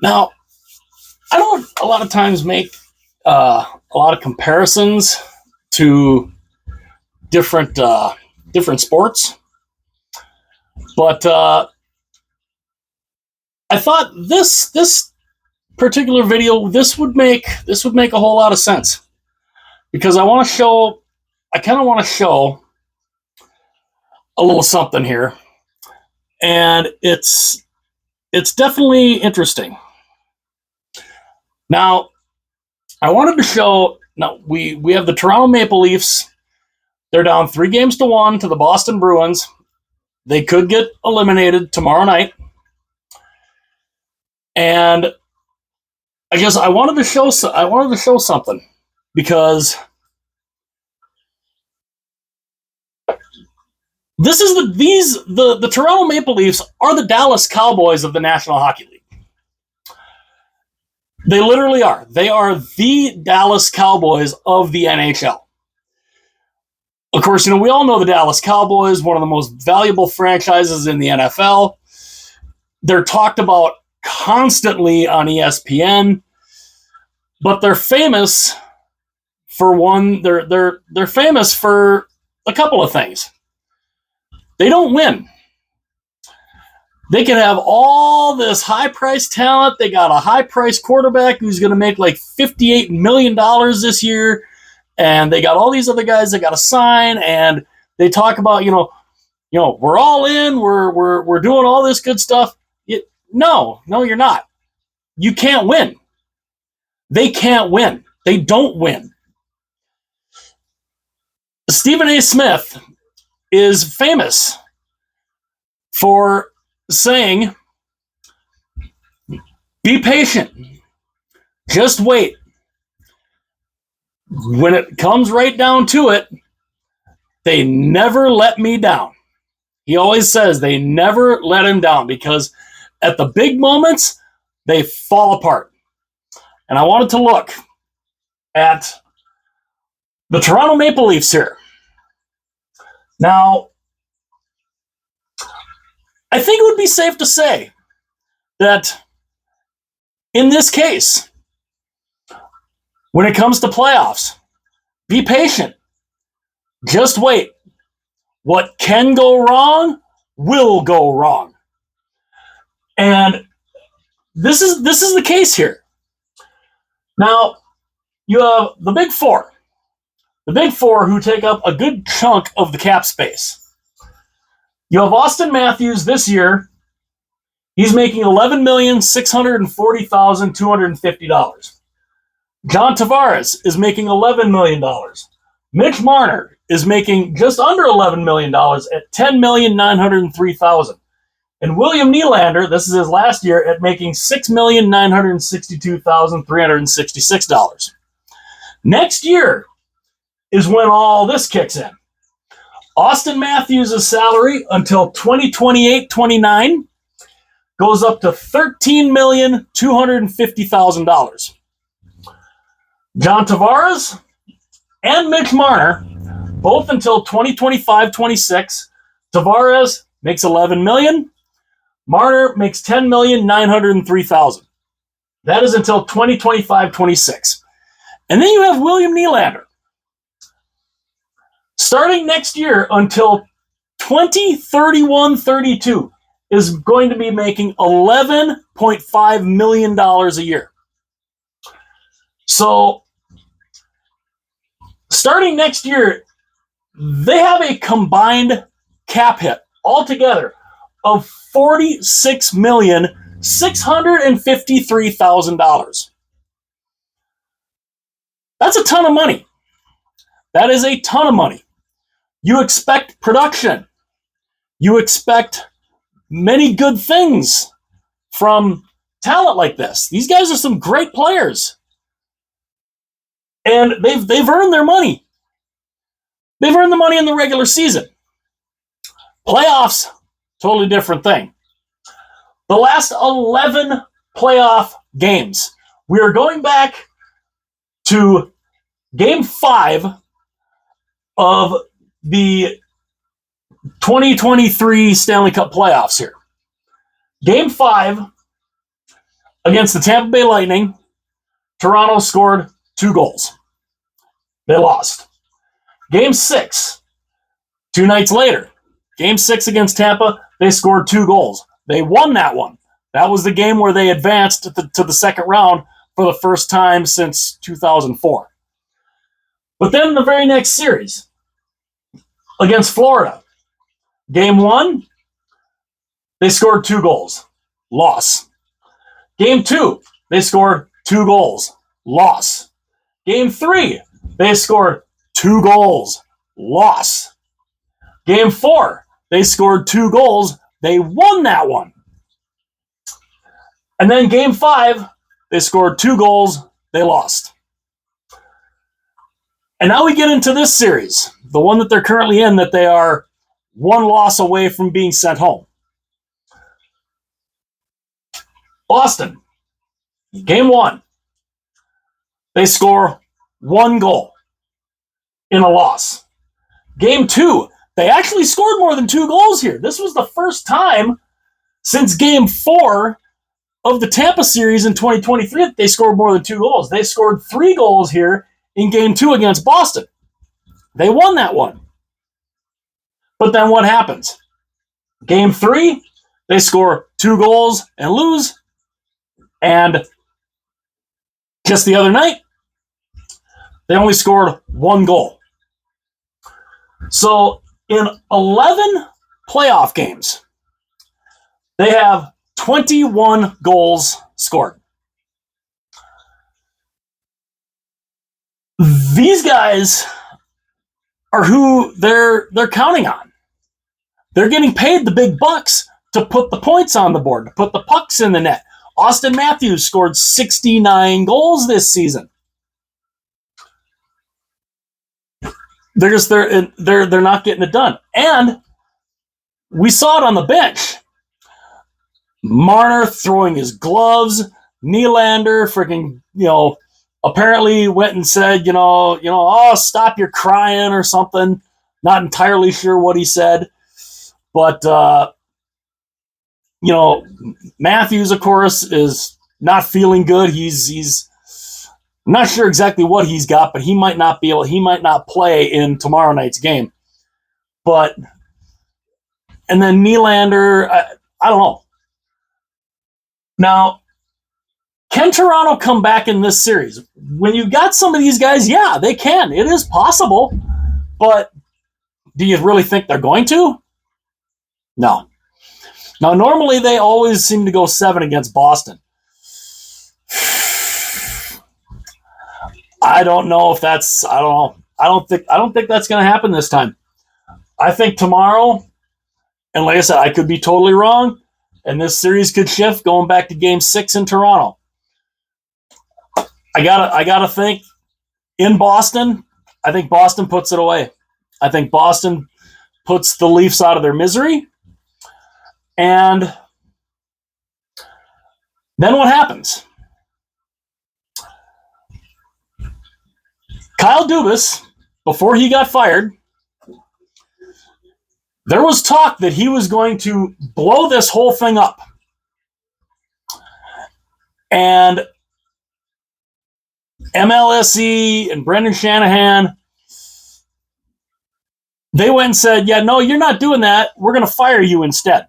Now, I don't a lot of times make a lot of comparisons to different sports, but I thought this particular video this would make a whole lot of sense because I kind of want to show a little something here, and it's definitely interesting. Now, I wanted to show. Now we have the Toronto Maple Leafs. They're down 3-1 to the Boston Bruins. They could get eliminated tomorrow night, and I guess I wanted to show something because the Toronto Maple Leafs are the Dallas Cowboys of the National Hockey League. They literally are. They are the Dallas Cowboys of the NHL. Of course, we all know the Dallas Cowboys, one of the most valuable franchises in the NFL. They're talked about constantly on ESPN, but they're famous for one. They're famous for a couple of things. They don't win. They can have all this high-priced talent. They got a high-priced quarterback who's going to make like $58 million this year, and they got all these other guys that got to sign. And they talk about, we're all in. We're doing all this good stuff. No, you're not. You can't win. They can't win. They don't win. Stephen A. Smith is famous for saying, be patient. Just wait. When it comes right down to it, they never let me down. He always says they never let him down because at the big moments, they fall apart. And I wanted to look at the Toronto Maple Leafs here. Now, I think it would be safe to say that in this case, when it comes to playoffs, be patient. Just wait. What can go wrong will go wrong. And this is the case here. Now, you have the Big Four. The Big Four who take up a good chunk of the cap space. You have Austin Matthews this year. He's making $11,640,250. John Tavares is making $11 million. Mitch Marner is making just under $11 million at $10,903,000. And William Nylander, this is his last year, at making $6,962,366. Next year is when all this kicks in. Austin Matthews' salary until 2028-29 goes up to $13,250,000. John Tavares and Mitch Marner, both until 2025-26. Tavares makes $11 million. Marner makes $10,903,000. That is until 2025-26. And then you have William Nylander. Starting next year until 2031-32 is going to be making $11.5 million a year. So, starting next year, they have a combined cap hit altogether of $46,653,000. That's a ton of money. That is a ton of money. You expect production. You expect many good things from talent like this. These guys are some great players. And they've earned their money. They've earned the money in the regular season. Playoffs, totally different thing. The last 11 playoff games. We are going back to Game 5 of the 2023 Stanley Cup playoffs here. Game 5 Against the Tampa Bay Lightning, Toronto scored 2 goals. They lost. Game 6, 2 nights later, Game 6 against Tampa, they scored 2 goals. They won that one. That was the game where they advanced to the second round for the first time since 2004. But then the very next series, against Florida, Game 1, they scored 2 goals. Loss. Game 2, they scored 2 goals. Loss. Game 3, they scored 2 goals. Loss. Game 4, they scored 2 goals. They won that one. And then Game 5, they scored 2 goals. They lost. And now we get into this series, the one that they're currently in, that they are 1 loss away from being sent home. Boston, Game 1, they score 1 goal in a loss. Game 2, they actually scored more than 2 goals here. This was the first time since Game 4 of the Tampa series in 2023 that they scored more than 2 goals. They scored 3 goals here in Game 2 against Boston. They won that one. But then what happens? Game 3, they score 2 goals and lose. And just the other night, they only scored 1 goal. So in 11 playoff games, they have 21 goals scored. These guys are who they're counting on. They're getting paid the big bucks to put the points on the board, to put the pucks in the net. Austin Matthews scored 69 goals this season. They're not getting it done. And we saw it on the bench. Marner throwing his gloves, Nylander freaking, apparently went and said, oh, stop your crying or something. Not entirely sure what he said. But Matthews, of course, is not feeling good. He's I'm not sure exactly what he's got, but he might not play in tomorrow night's game. And then Nylander, I don't know. Now, can Toronto come back in this series? When you got some of these guys, yeah, they can. It is possible. But do you really think they're going to? No. Now, normally they always seem to go 7 against Boston. I don't know if that's. I don't know. I don't think that's going to happen this time. I think tomorrow, and like I said, I could be totally wrong, and this series could shift going back to Game 6 in Toronto. I gotta think in Boston. I think Boston puts it away. I think Boston puts the Leafs out of their misery. And then what happens? Kyle Dubas, before he got fired, there was talk that he was going to blow this whole thing up. And MLSE and Brendan Shanahan, they went and said, yeah, no, you're not doing that. We're going to fire you instead.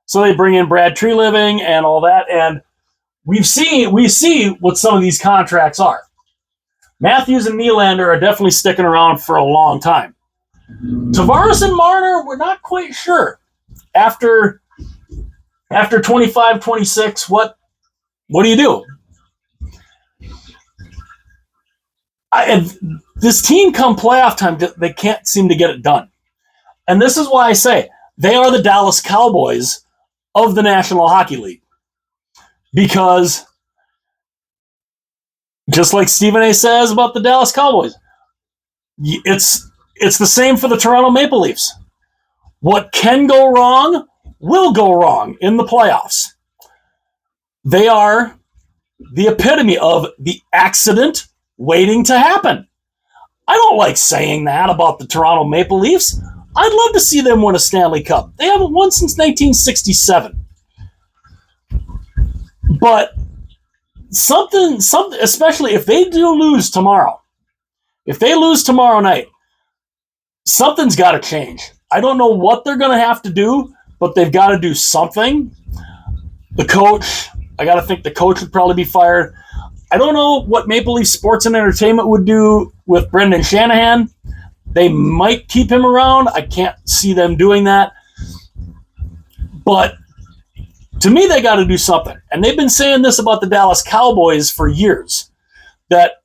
So they bring in Brad Treliving and all that, and we see what some of these contracts are. Matthews and Nylander are definitely sticking around for a long time. Tavares and Marner, we're not quite sure. After 25, 26, what do you do? This team come playoff time, they can't seem to get it done. And this is why I say they are the Dallas Cowboys of the National Hockey League. Because just like Stephen A. says about the Dallas Cowboys, it's the same for the Toronto Maple Leafs. What can go wrong will go wrong in the playoffs. They are the epitome of the accident waiting to happen. I don't like saying that about the Toronto Maple Leafs. I'd love to see them win a Stanley Cup. They haven't won since 1967. But something, especially if they do lose tomorrow, if they lose tomorrow night, something's got to change. I don't know what they're going to have to do, but they've got to do something. The coach, I got to think the coach would probably be fired. I don't know what Maple Leaf Sports and Entertainment would do with Brendan Shanahan. They might keep him around. I can't see them doing that. But to me, they got to do something. And they've been saying this about the Dallas Cowboys for years. That,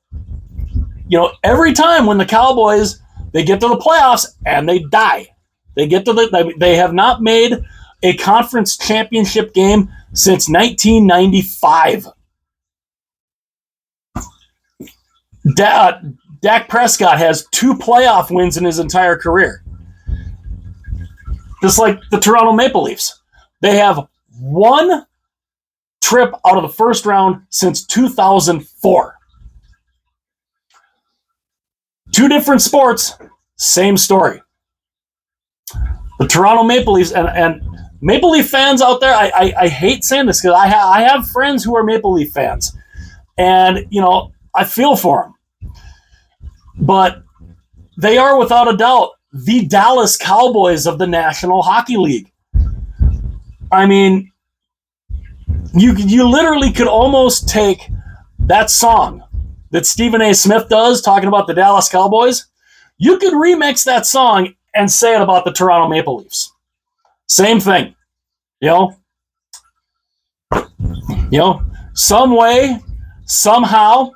every time when the Cowboys, they get to the playoffs and they die. They have not made a conference championship game since 1995. Dak Prescott has 2 playoff wins in his entire career. Just like the Toronto Maple Leafs. They have 1 trip out of the first round since 2004. 2 different sports, same story. The Toronto Maple Leafs, and Maple Leaf fans out there, I hate saying this because I have friends who are Maple Leaf fans. And, I feel for them. But they are, without a doubt, the Dallas Cowboys of the National Hockey League. I mean, you literally could almost take that song that Stephen A. Smith does talking about the Dallas Cowboys. You could remix that song and say it about the Toronto Maple Leafs. Same thing. Some way, somehow,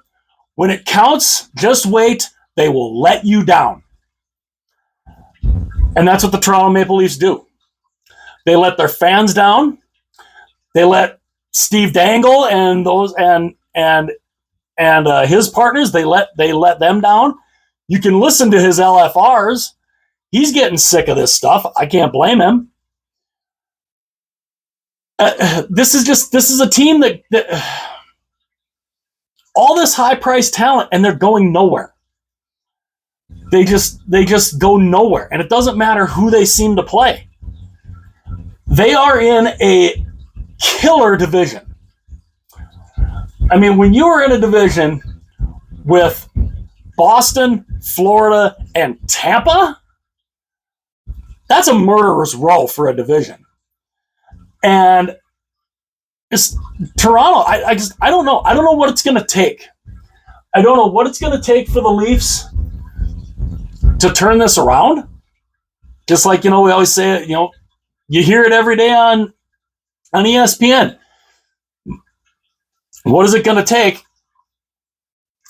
when it counts, just wait, they will let you down. And that's what the Toronto Maple Leafs do. They let their fans down. They let Steve Dangle and those and his partners, they let them down. You can listen to his LFRs. He's getting sick of this stuff. I can't blame him. This is a team that all this high-priced talent, and they're going nowhere. They just go nowhere, and it doesn't matter who they seem to play. They are in a killer division. I mean, when you are in a division with Boston, Florida, and Tampa, that's a murderer's row for a division. And it's Toronto. I don't know. I don't know what it's going to take. I don't know what it's going to take for the Leafs to turn this around. Just like, we always say it, you hear it every day on ESPN. What is it going to take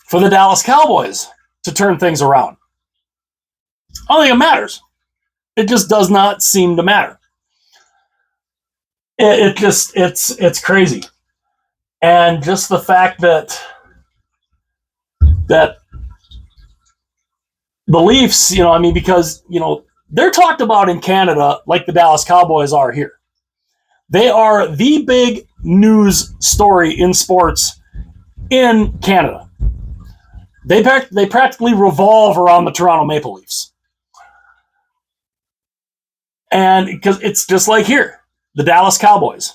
for the Dallas Cowboys to turn things around? I don't think it matters. It just does not seem to matter. It's crazy. And just the fact that the Leafs, because, they're talked about in Canada like the Dallas Cowboys are here. They are the big news story in sports in Canada. They practically revolve around the Toronto Maple Leafs. And because it's just like here, the Dallas Cowboys.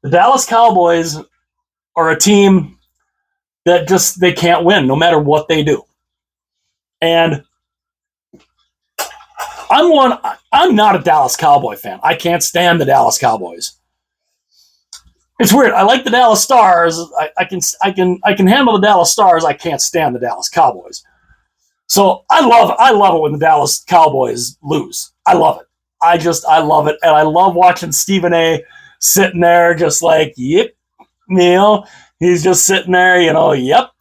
The Dallas Cowboys are a team that they can't win no matter what they do. And I'm not a Dallas Cowboy fan. I can't stand the Dallas Cowboys. It's weird. I like the Dallas Stars. I can handle the Dallas Stars. I can't stand the Dallas Cowboys. So I love it when the Dallas Cowboys lose. I love it. I love it. And I love watching Stephen A. sitting there just like, yep, he's just sitting there, yep.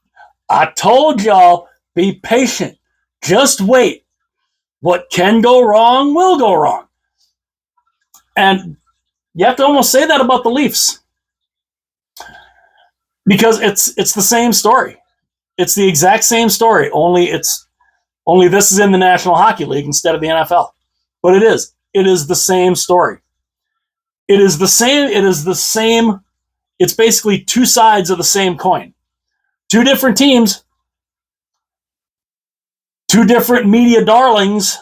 I told y'all, be patient. Just wait. What can go wrong will go wrong. And you have to almost say that about the Leafs. Because it's the same story. It's the exact same story, only this is in the National Hockey League instead of the NFL. But it is. It is the same story. It is the same. It's basically 2 sides of the same coin. 2 different teams, 2 different media darlings,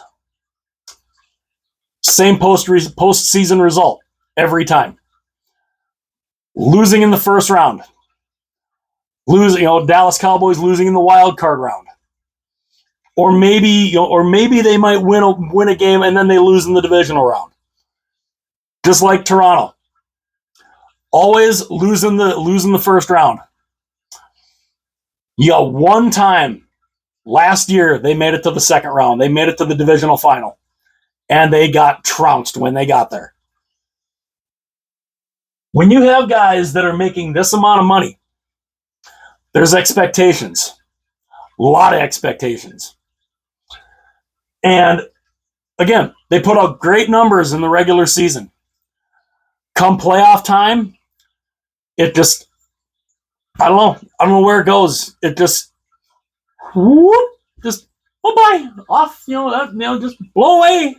same postseason result every time. Losing in the first round. Dallas Cowboys losing in the wild card round. Or maybe they might win a game and then they lose in the divisional round. Just like Toronto. Always losing the first round. You got one time last year they made it to the second round. They made it to the divisional final. And they got trounced when they got there. When you have guys that are making this amount of money, there's expectations. A lot of expectations. And again, they put out great numbers in the regular season. Come playoff time, it just, I don't know where it goes. It just, bye, off, just blow away.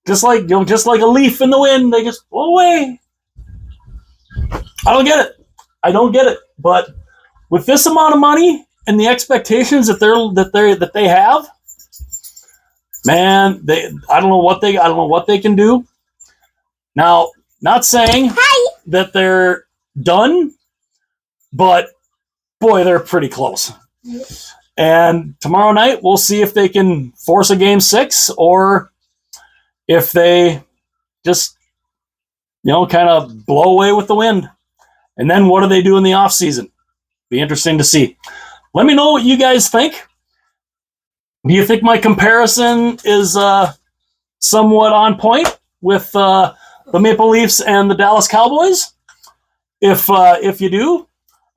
Just like a leaf in the wind, they just blow away. I don't get it. But with this amount of money and the expectations that they have, man, I don't know what they can do. Now, not saying that they're done, but boy, they're pretty close. And tomorrow night, we'll see if they can force a game 6 or if they just, kind of blow away with the wind. And then what do they do in the offseason? Be interesting to see. Let me know what you guys think. Do you think my comparison is somewhat on point with the Maple Leafs and the Dallas Cowboys? If you do,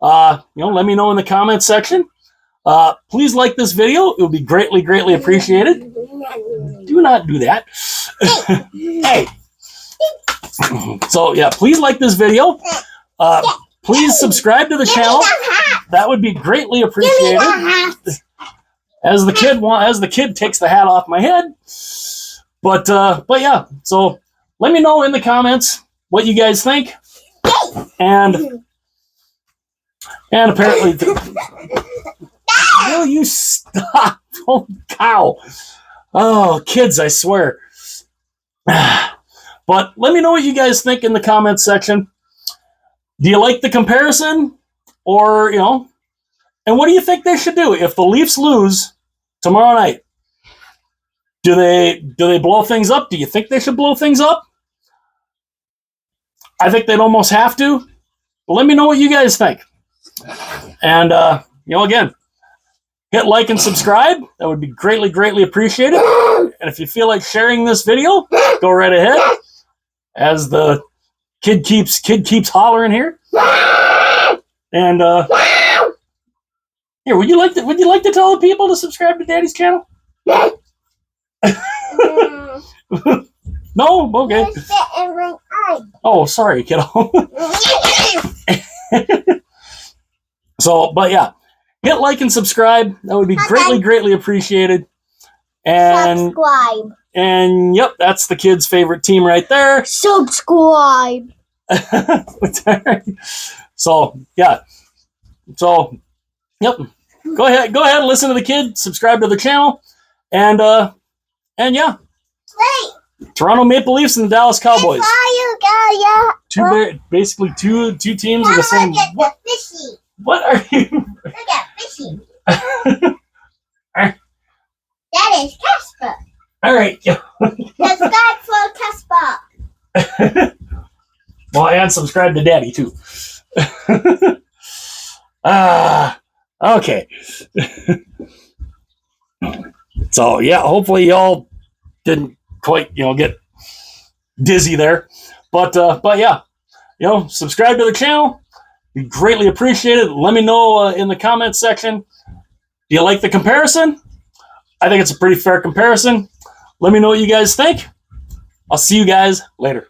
let me know in the comments section. Please like this video. It would be greatly appreciated. Do not do that. Hey. So, yeah, please like this video. Please subscribe to the channel. That would be greatly appreciated. As the kid takes the hat off my head. But yeah, so let me know in the comments what you guys think. And apparently, will you stop? Oh, cow. Oh, kids, I swear. But let me know what you guys think in the comments section. Do you like the comparison? Or, and what do you think they should do? If the Leafs lose tomorrow night, do they blow things up? Do you think they should blow things up? I think they'd almost have to. But let me know what you guys think. And, again, hit like and subscribe. That would be greatly appreciated. And if you feel like sharing this video, go right ahead. As the kid keeps hollering here. And here, would you like to tell the people to subscribe to Daddy's channel? No? Okay. Oh, sorry, kiddo. So, but yeah, hit like and subscribe. That would be greatly appreciated. And subscribe. And yep, that's the kid's favorite team right there. Subscribe. So yeah. So yep. Go ahead and listen to the kid, subscribe to the channel, and yeah. Wait. Toronto Maple Leafs and the Dallas Cowboys. Basically two teams of the same. What are you? Look at fishy. That is Casper. All right. Subscribe for Casper. Well, and subscribe to Daddy too. Okay. So yeah, hopefully y'all didn't quite get dizzy there, but yeah, subscribe to the channel. Be greatly appreciated. Let me know in the comments section. Do you like the comparison? I think it's a pretty fair comparison. Let me know what you guys think. I'll see you guys later.